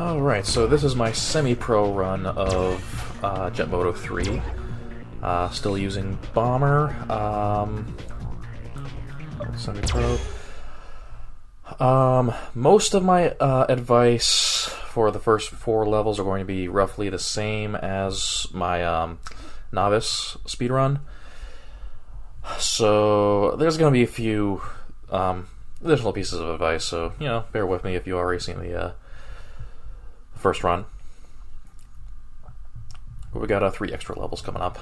Alright, so this is my semi-pro run of Moto 3. Still using Bomber. Semi-pro. Most of my advice for the first 4 levels are going to be roughly the same as my novice speedrun. So there's going to be a few additional pieces of advice, so, you know, bear with me if you are racing the first run. But we got 3 extra levels coming up.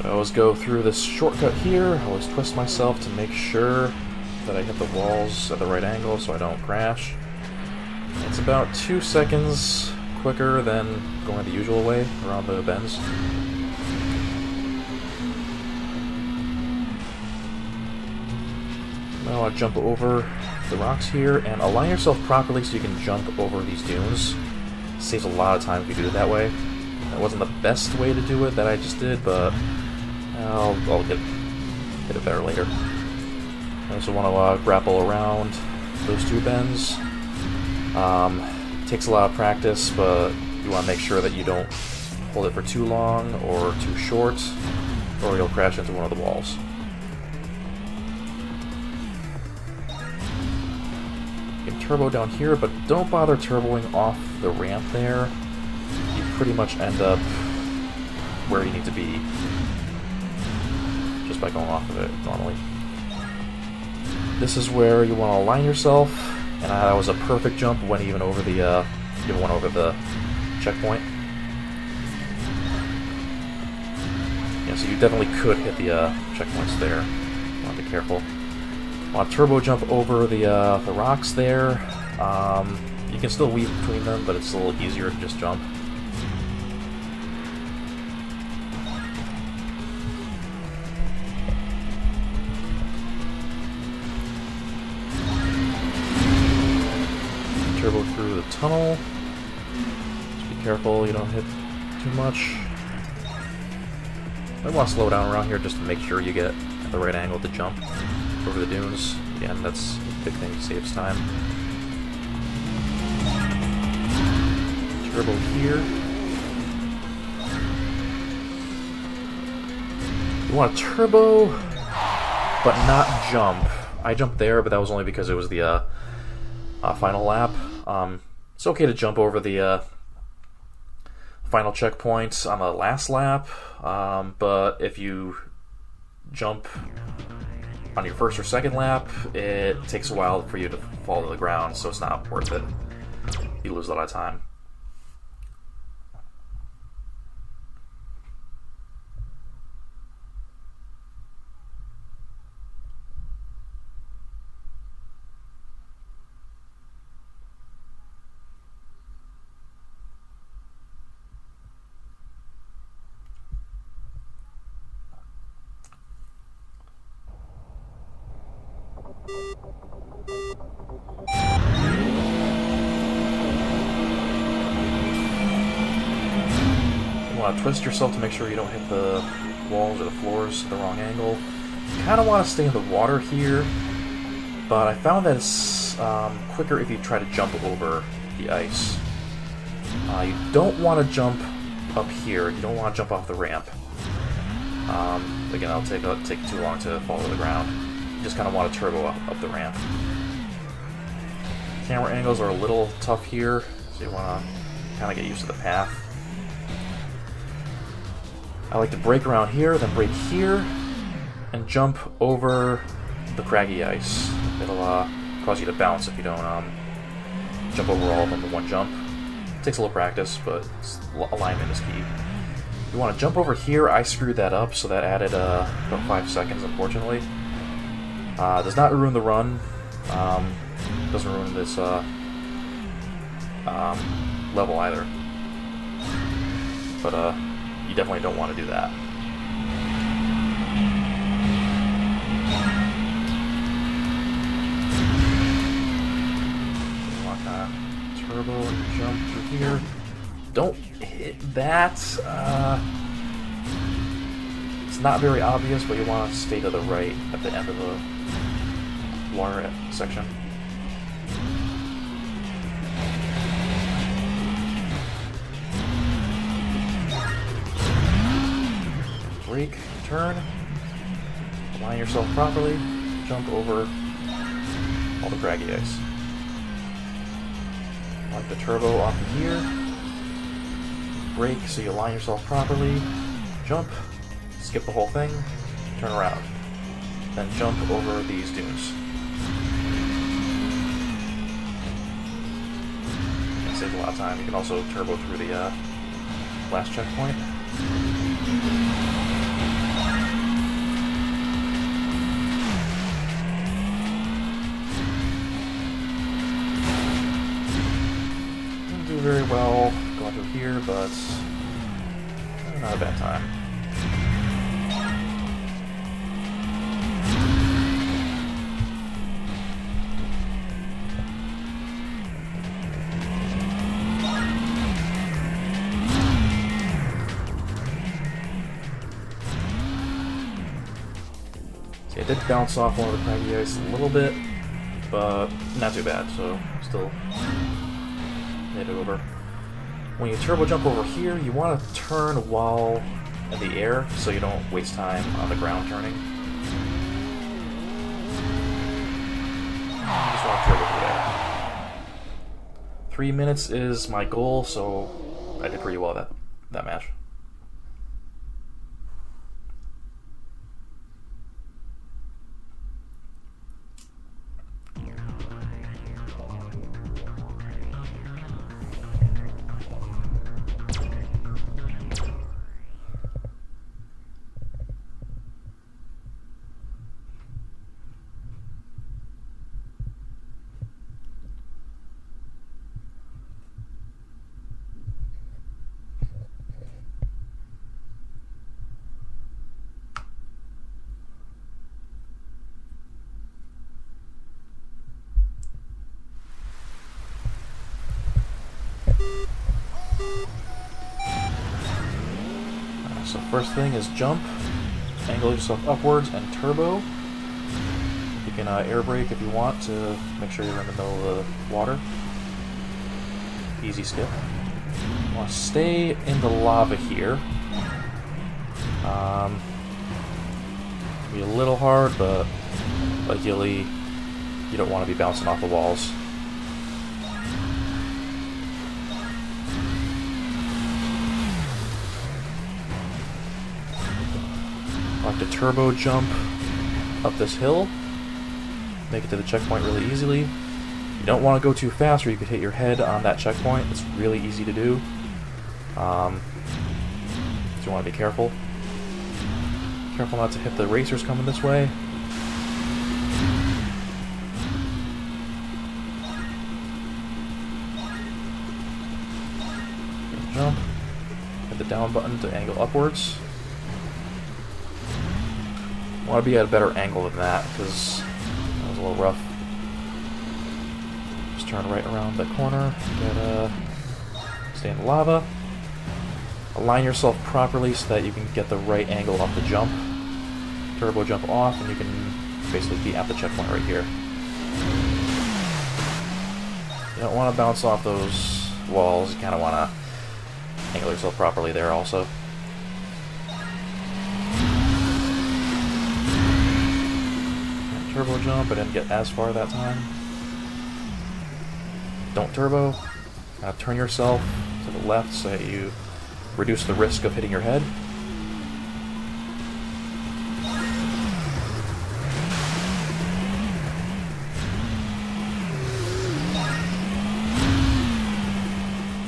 I always go through this shortcut here. I always twist myself to make sure that I hit the walls at the right angle so I don't crash. It's about 2 seconds quicker than going the usual way around the bends. Now I'll jump over the rocks here and align yourself properly so you can jump over these dunes. It saves a lot of time if you do it that way. That wasn't the best way to do it that I just did, but I'll get it better later. I also want to grapple around those 2 bends. Takes a lot of practice, but you want to make sure that you don't hold it for too long or too short, or you'll crash into one of the walls. You can turbo down here, but don't bother turboing off the ramp there. You pretty much end up where you need to be just by going off of it normally. This is where you want to align yourself, and that was a perfect jump. Went even over the checkpoint. Yeah, so you definitely could hit the checkpoints there. You want to be careful. Want to turbo jump over the rocks there. You can still weave between them, but it's a little easier to just jump. Turbo through the tunnel. Just be careful you don't hit too much. I want to slow down around here just to make sure you get at the right angle to jump over the dunes. Again, that's a big thing, saves time. Turbo here. You want to turbo, but not jump. I jumped there, but that was only because it was the final lap. It's okay to jump over the final checkpoint on the last lap, but if you jump on your first or second lap, it takes a while for you to fall to the ground, so it's not worth it. You lose a lot of time. You want to twist yourself to make sure you don't hit the walls or the floors at the wrong angle. You kind of want to stay in the water here, but I found that it's quicker if you try to jump over the ice. You don't want to jump up here. You don't want to jump off the ramp. Again, it'll take too long to fall to the ground. You just kind of want to turbo up the ramp. Camera angles are a little tough here, so you want to kind of get used to the path. I like to brake around here, then brake here, and jump over the craggy ice. It'll cause you to bounce if you don't jump over all of them in one jump. It takes a little practice, but alignment is key. You want to jump over here. I screwed that up, so that added about 5 seconds, unfortunately. Does not ruin the run. Doesn't ruin this level either. But you definitely don't want to do that. You want to turbo and jump through here. Don't hit that. It's not very obvious, but you want to stay to the right at the end of the water section. Brake, turn, align yourself properly, jump over all the craggy ice. Like the turbo off of here, brake so you align yourself properly, jump, skip the whole thing, turn around, then jump over these dunes. That saves a lot of time. You can also turbo through the last checkpoint. Very well going through here, but not a bad time. See, I did bounce off one of the craggy ice a little bit, but not too bad, so still made it over. When you turbo jump over here, you want to turn while in the air so you don't waste time on the ground turning. You just want to turbo through there. 3 minutes is my goal, so I did pretty well that match. So first thing is jump, angle yourself upwards, and turbo. You can air brake if you want to make sure you're in the middle of the water. Easy skip. You want to stay in the lava here. Be a little hard, but ideally you don't want to be bouncing off the walls. Like to turbo jump up this hill, make it to the checkpoint really easily. You don't want to go too fast or you could hit your head on that checkpoint. It's really easy to do. So you want to be careful. Careful not to hit the racers coming this way. Jump. Hit the down button to angle upwards. Want to be at a better angle than that because that was a little rough. Just turn right around the corner. Stay in the lava. Align yourself properly so that you can get the right angle off the jump. Turbo jump off, and you can basically be at the checkpoint right here. You don't want to bounce off those walls. You kind of want to angle yourself properly there also. Turbo jump, I didn't get as far that time. Don't turbo. Turn yourself to the left so that you reduce the risk of hitting your head.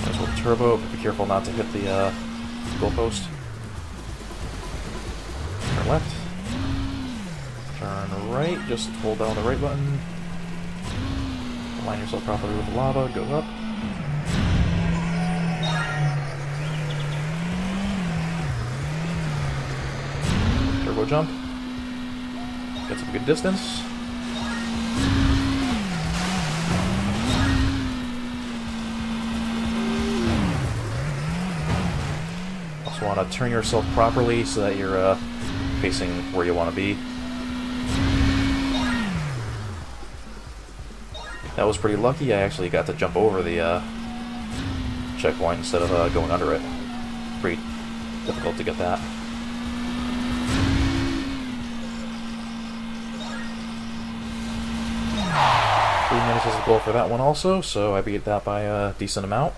Might as well turbo, but be careful not to hit the goalpost. Turn left. Turn right, just hold down the right button. Align yourself properly with the lava, go up. Turbo jump. Get some good distance. Also want to turn yourself properly so that you're facing where you want to be. That was pretty lucky. I actually got to jump over the checkpoint instead of going under it. Pretty difficult to get that. 3 minutes is the goal for that one also, so I beat that by a decent amount.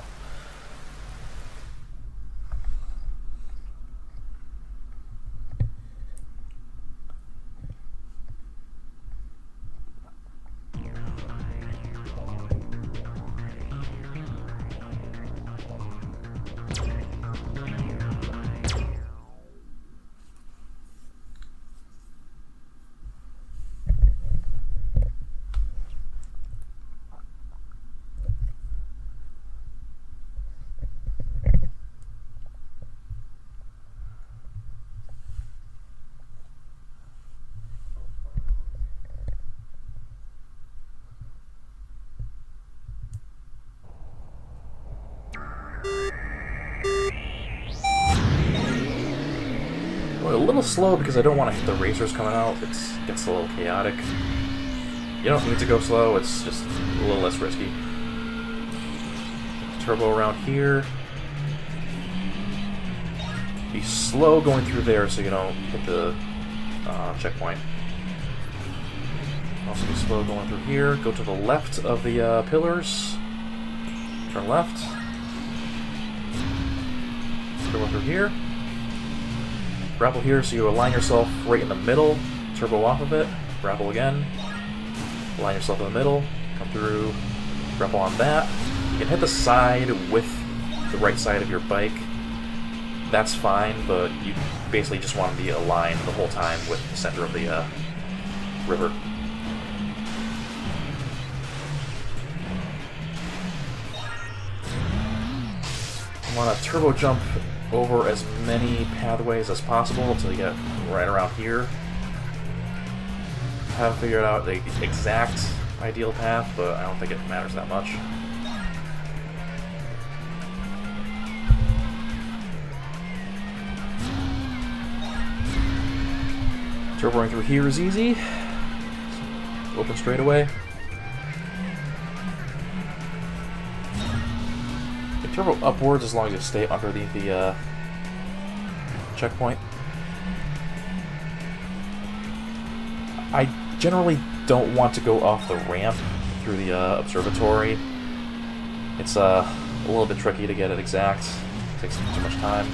A little slow because I don't want to hit the racers coming out. It gets a little chaotic. You don't need to go slow, it's just a little less risky. Turbo around here. Be slow going through there so you don't hit the checkpoint. Also be slow going through here. Go to the left of the pillars. Turn left. Turbo through here. Grapple here so you align yourself right in the middle, turbo off of it, grapple again, align yourself in the middle, come through, grapple on that. You can hit the side with the right side of your bike, that's fine, but you basically just want to be aligned the whole time with the center of the river. You want to turbo jump over as many pathways as possible until you get right around here. I haven't figured out the exact ideal path, but I don't think it matters that much. Turboing through here is easy. Open straight away. Turbo upwards as long as you stay underneath the checkpoint. I generally don't want to go off the ramp through the observatory. It's a little bit tricky to get it exact. It takes too much time.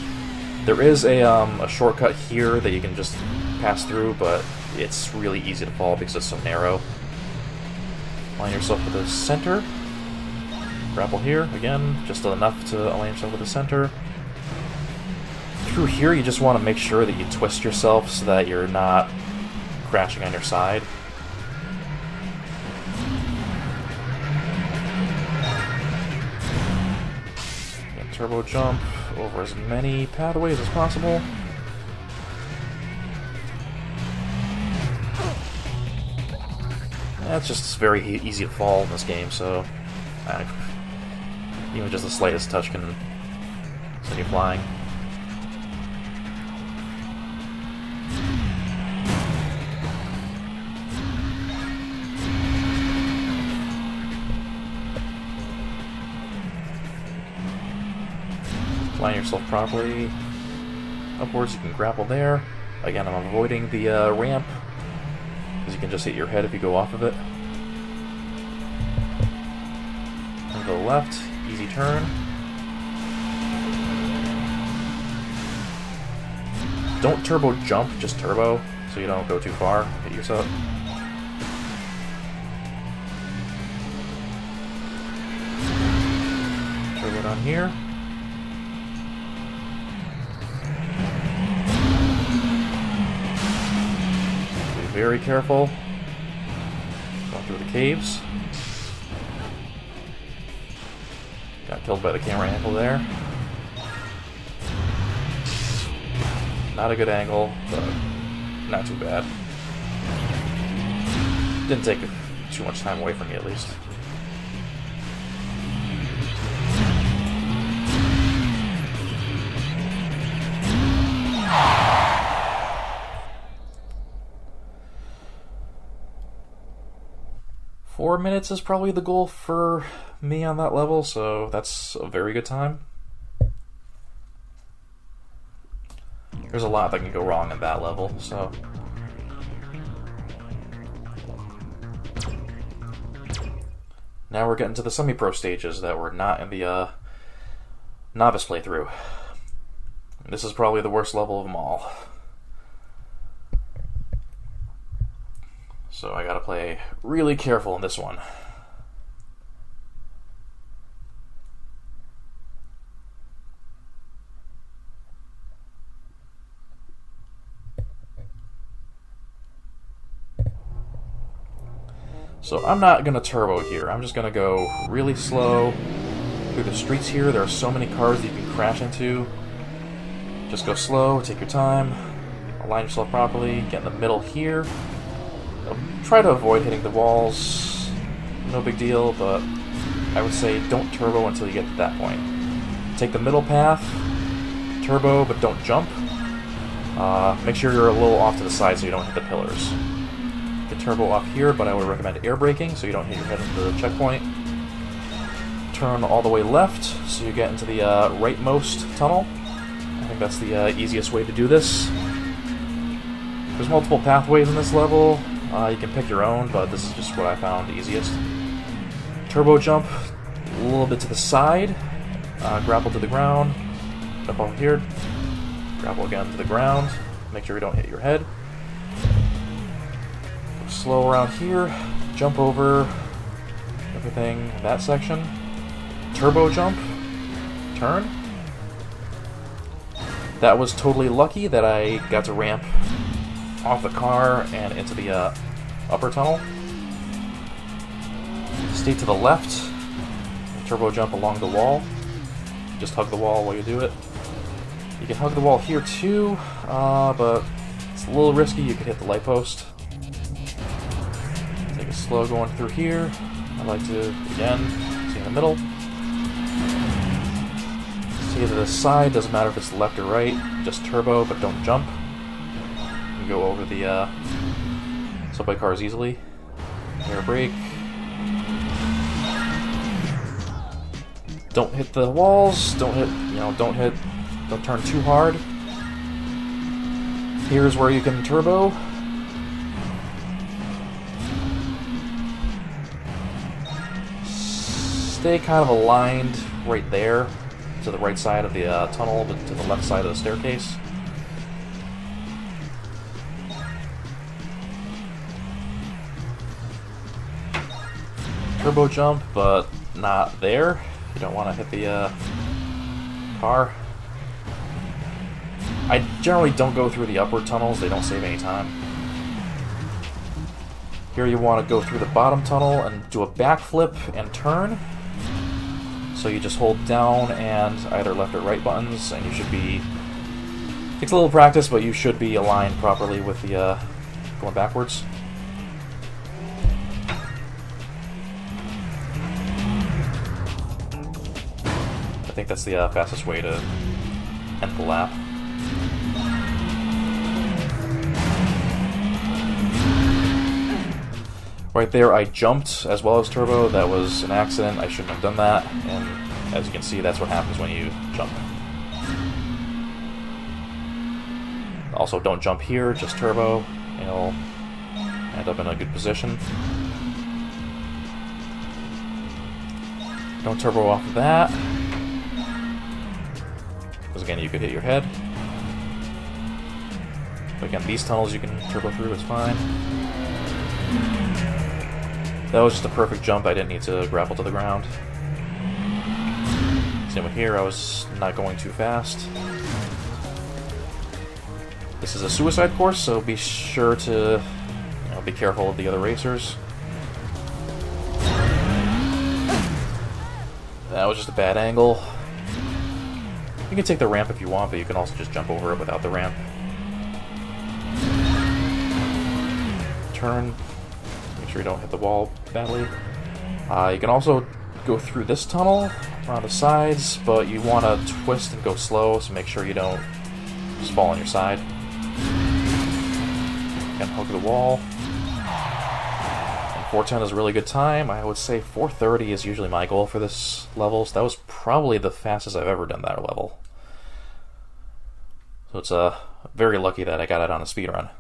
There is a shortcut here that you can just pass through, but it's really easy to fall because it's so narrow. Align yourself with the center. Grapple here, again, just enough to align yourself with the center. Through here, you just want to make sure that you twist yourself so that you're not crashing on your side. And turbo jump over as many pathways as possible. It's just very easy to fall in this game, so even just the slightest touch can send you flying. Align yourself properly. Upwards, you can grapple there. Again, I'm avoiding the ramp, because you can just hit your head if you go off of it. And go left. Easy turn. Don't turbo jump, just turbo, so you don't go too far, hit yourself. Turbo down here. Be very careful. Going through the caves. Got killed by the camera angle there. Not a good angle, but not too bad. Didn't take too much time away from me, at least. 4 minutes is probably the goal for me on that level, so that's a very good time. There's a lot that can go wrong in that level, so... Now we're getting to the semi-pro stages that were not in the novice playthrough. This is probably the worst level of them all. So I gotta play really careful in this one. So I'm not gonna turbo here. I'm just gonna go really slow through the streets here. There are so many cars that you can crash into. Just go slow, take your time, align yourself properly, get in the middle here. Try to avoid hitting the walls. No big deal, but I would say don't turbo until you get to that point. Take the middle path, turbo, but don't jump. Make sure you're a little off to the side so you don't hit the pillars. Get turbo off here, but I would recommend air braking so you don't hit your head into the checkpoint. Turn all the way left so you get into the rightmost tunnel. I think that's the easiest way to do this. There's multiple pathways in this level. You can pick your own, but this is just what I found easiest. Turbo jump a little bit to the side. Grapple to the ground. Jump over here. Grapple again to the ground. Make sure you don't hit your head. Go slow around here. Jump over everything in that section. Turbo jump. Turn. That was totally lucky that I got to ramp off the car and into the upper tunnel. Stay to the left. Turbo jump along the wall. Just hug the wall while you do it. You can hug the wall here too, but it's a little risky. You could hit the light post. Take it slow going through here. I like to, again, stay in the middle. Stay to the side, doesn't matter if it's left or right. Just turbo, but don't jump. You can go over the subway cars easily. Air brake. Don't hit the walls. Don't turn too hard. Here's where you can turbo. Stay kind of aligned right there to the right side of the tunnel, but to the left side of the staircase. Turbo jump, but not there. You don't want to hit the car. I generally don't go through the upward tunnels, they don't save any time. Here you want to go through the bottom tunnel and do a backflip and turn. So you just hold down and either left or right buttons, and you should be... Takes a little practice, but you should be aligned properly with the going backwards. I think that's the fastest way to end the lap. Right there, I jumped as well as turbo. That was an accident. I shouldn't have done that. And as you can see, that's what happens when you jump. Also, don't jump here, just turbo. You'll end up in a good position. Don't turbo off of that. Because again, you could hit your head. But again, these tunnels you can turbo through, it's fine. That was just a perfect jump, I didn't need to grapple to the ground. Same with here, I was not going too fast. This is a suicide course, so be sure to be careful of the other racers. That was just a bad angle. You can take the ramp if you want, but you can also just jump over it without the ramp. Turn. Make sure you don't hit the wall badly. You can also go through this tunnel around the sides, but you want to twist and go slow, so make sure you don't just fall on your side. And hug the wall. And 4:10 is a really good time. I would say 4:30 is usually my goal for this level, so that was probably the fastest I've ever done that level. So it's very lucky that I got it on a speedrun.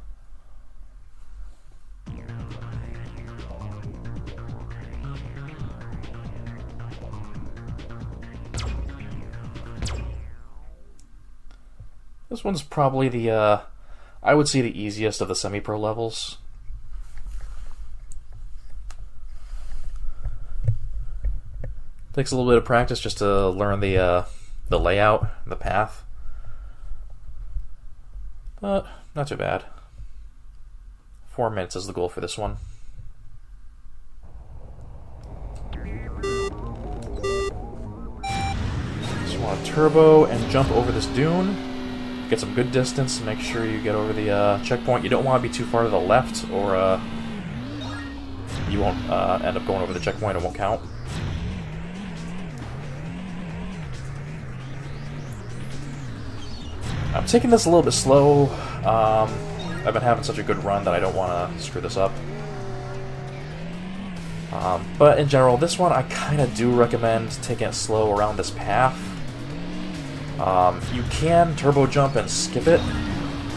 This one's probably the, I would say the easiest of the semi-pro levels. Takes a little bit of practice just to learn the layout, the path. But not too bad. 4 minutes is the goal for this one. Just want to turbo and jump over this dune. Get some good distance. Make sure you get over the checkpoint. You don't want to be too far to the left, or you won't end up going over the checkpoint. It won't count. I'm taking this a little bit slow. I've been having such a good run that I don't want to screw this up. But in general, this one I kind of do recommend taking it slow around this path. You can turbo jump and skip it,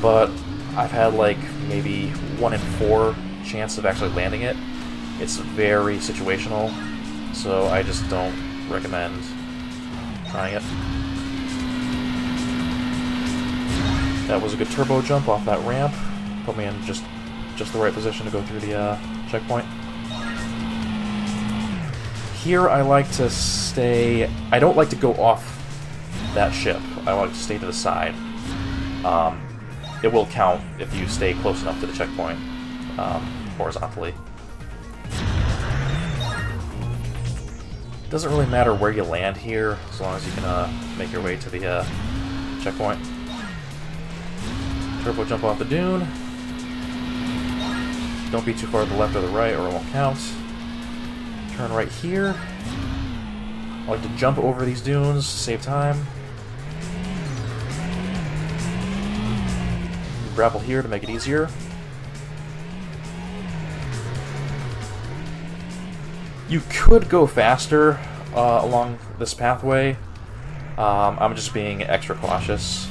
but I've had like maybe 1 in 4 chance of actually landing it. It's very situational, so I just don't recommend trying it. That was a good turbo jump off that ramp. Put me in just the right position to go through the checkpoint. Here I like to stay... I don't like to go off that ship. I like to stay to the side. It will count if you stay close enough to the checkpoint horizontally. Doesn't really matter where you land here, as long as you can make your way to the checkpoint. Turbo jump off the dune. Don't be too far to the left or the right or it won't count. Turn right here. I like to jump over these dunes, save time. Grapple here to make it easier. You could go faster along this pathway. I'm just being extra cautious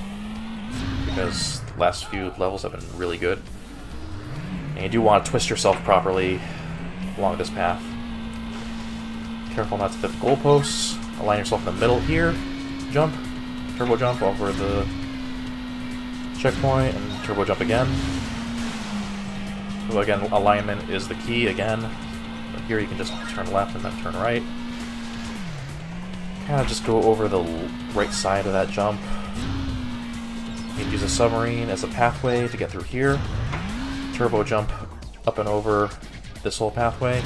because the last few levels have been really good. And you do want to twist yourself properly along this path. Careful not to hit the goalposts. Align yourself in the middle here. Jump. Turbo jump over the checkpoint and turbo jump again. So again, alignment is the key again. But here you can just turn left and then turn right. Kind of just go over the right side of that jump. You can use a submarine as a pathway to get through here. Turbo jump up and over this whole pathway.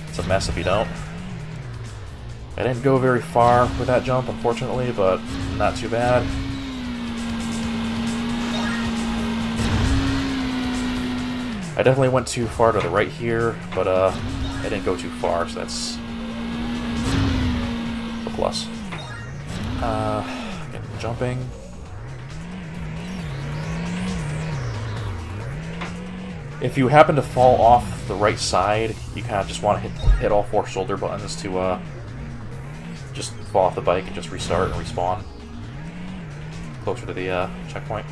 It's a mess if you don't. I didn't go very far with that jump, unfortunately, but not too bad. I definitely went too far to the right here, but I didn't go too far, so that's a plus. Again, jumping. If you happen to fall off the right side, you kind of just want to hit all 4 shoulder buttons to just fall off the bike and just restart and respawn closer to the checkpoint.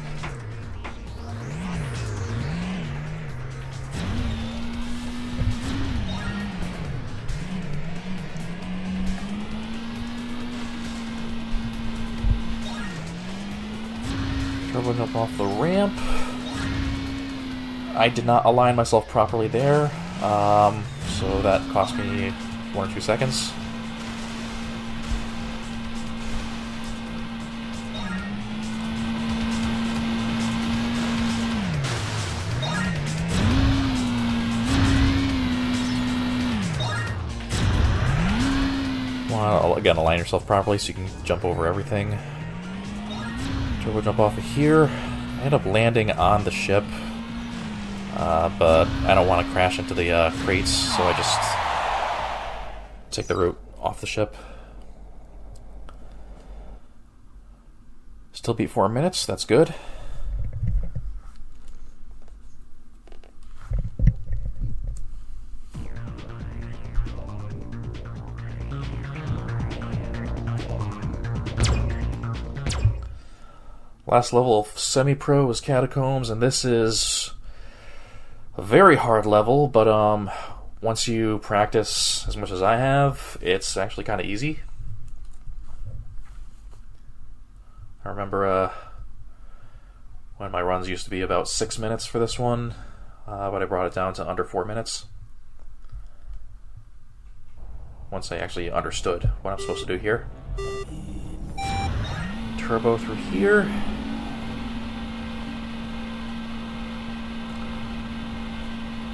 Turbo jump off the ramp. I did not align myself properly there, so that cost me 1 or 2 seconds. Want to, again, align yourself properly so you can jump over everything. Turbo jump off of here. I end up landing on the ship. But I don't want to crash into the crates, so I just take the route off the ship. Still beat 4 minutes, that's good. Last level of semi-pro was Catacombs, and this is a very hard level, but once you practice as much as I have, it's actually kind of easy. I remember when my runs used to be about 6 minutes for this one, but I brought it down to under 4 minutes. Once I actually understood what I'm supposed to do here. Turbo through here.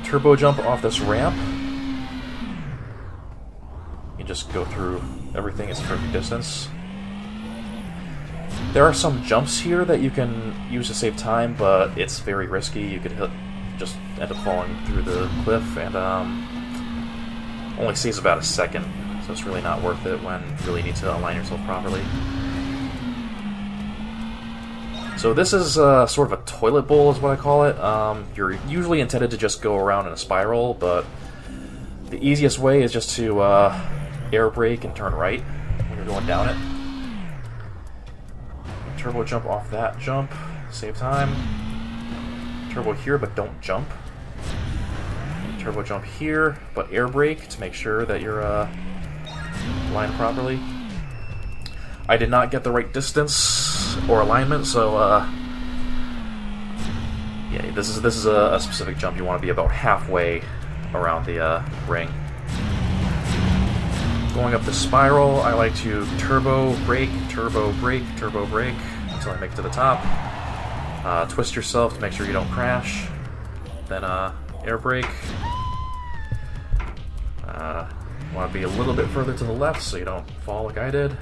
Turbo jump off this ramp. You just go through everything at a certain distance. There are some jumps here that you can use to save time, but it's very risky. You could just end up falling through the cliff, and only saves about a second, so it's really not worth it when you really need to align yourself properly. So this is sort of a toilet bowl is what I call it. You're usually intended to just go around in a spiral, but the easiest way is just to air brake and turn right when you're going down it. Turbo jump off that jump, save time. Turbo here, but don't jump. Turbo jump here, but air brake to make sure that you're aligned properly. I did not get the right distance or alignment, so yeah, this is a specific jump. You want to be about halfway around the ring. Going up the spiral, I like to turbo brake, turbo brake, turbo brake until I make it to the top. Twist yourself to make sure you don't crash. Then air brake. You want to be a little bit further to the left so you don't fall like I did.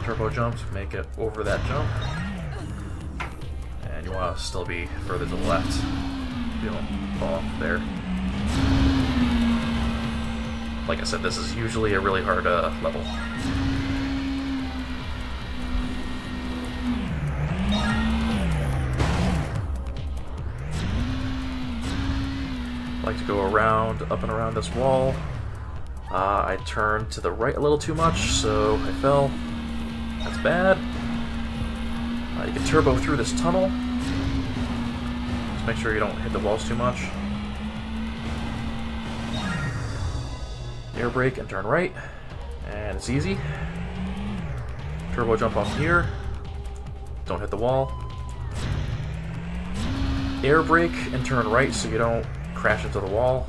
Turbo jump to make it over that jump. And you want to still be further to the left. You don't fall off there. Like I said, this is usually a really hard level. I like to go around, up and around this wall. I turned to the right a little too much, so I fell. That's bad. You can turbo through this tunnel. Just make sure you don't hit the walls too much. Air brake and turn right, and it's easy. Turbo jump off here. Don't hit the wall. Air brake and turn right so you don't crash into the wall.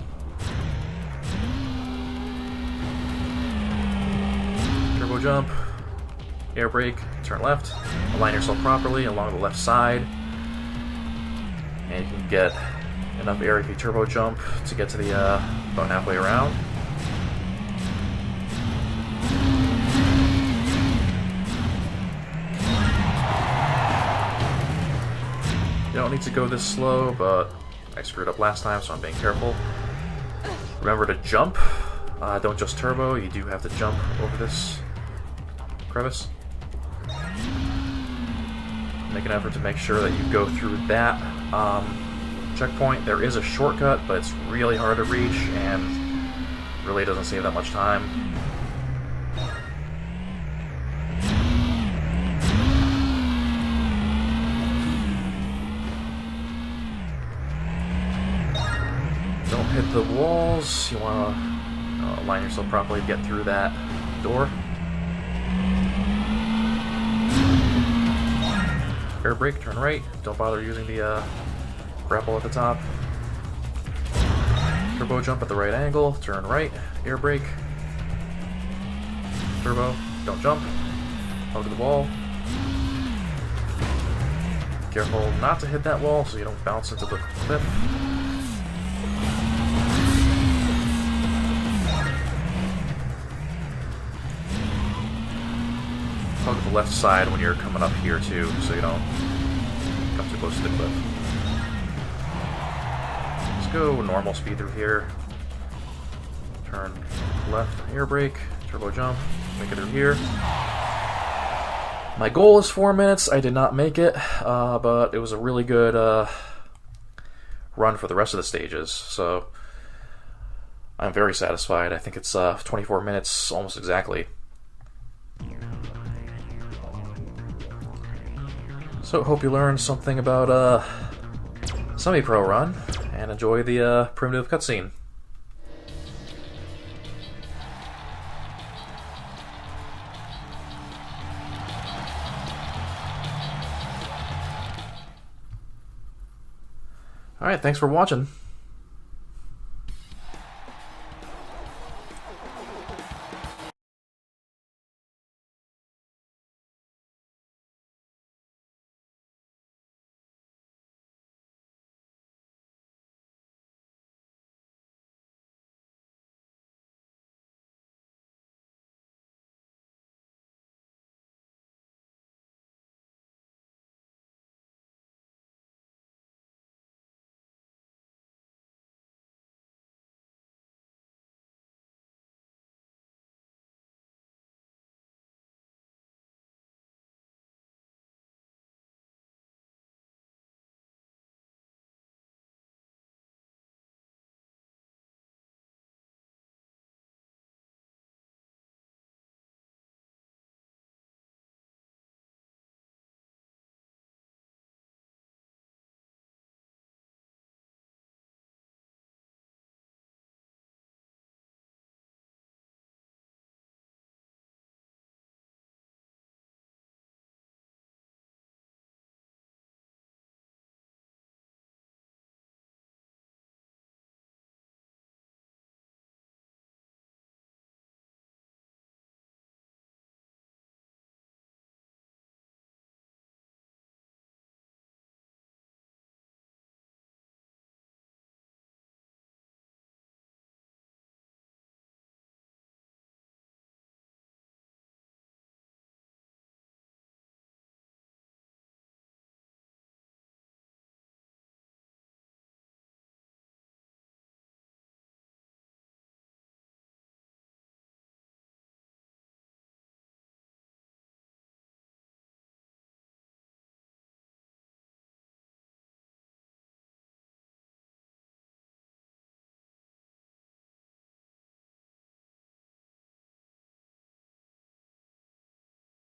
Turbo jump, air brake, turn left. Align yourself properly along the left side, and you can get enough air if you turbo jump to get to the about halfway around. You don't need to go this slow, but I screwed up last time, so I'm being careful. Remember to jump. Don't just turbo, you do have to jump over this crevice. Make an effort to make sure that you go through that checkpoint. There is a shortcut, but it's really hard to reach and really doesn't save that much time. Don't hit the walls. You want to align yourself properly to get through that door. Air brake, turn right. Don't bother using the grapple at the top. Turbo jump at the right angle. Turn right. Air brake. Turbo. Don't jump. Over the wall. Careful not to hit that wall so you don't bounce into the cliff. Hug the left side when you're coming up here too, so you don't come too close to the cliff. Let's go normal speed through here. Turn left, air brake, turbo jump, make it through here. My goal is 4 minutes. I did not make it, but it was a really good run for the rest of the stages, so I'm very satisfied. I think it's 24 minutes almost So, hope you learned something about semi-pro run, and enjoy the primitive cutscene. Alright, thanks for watching.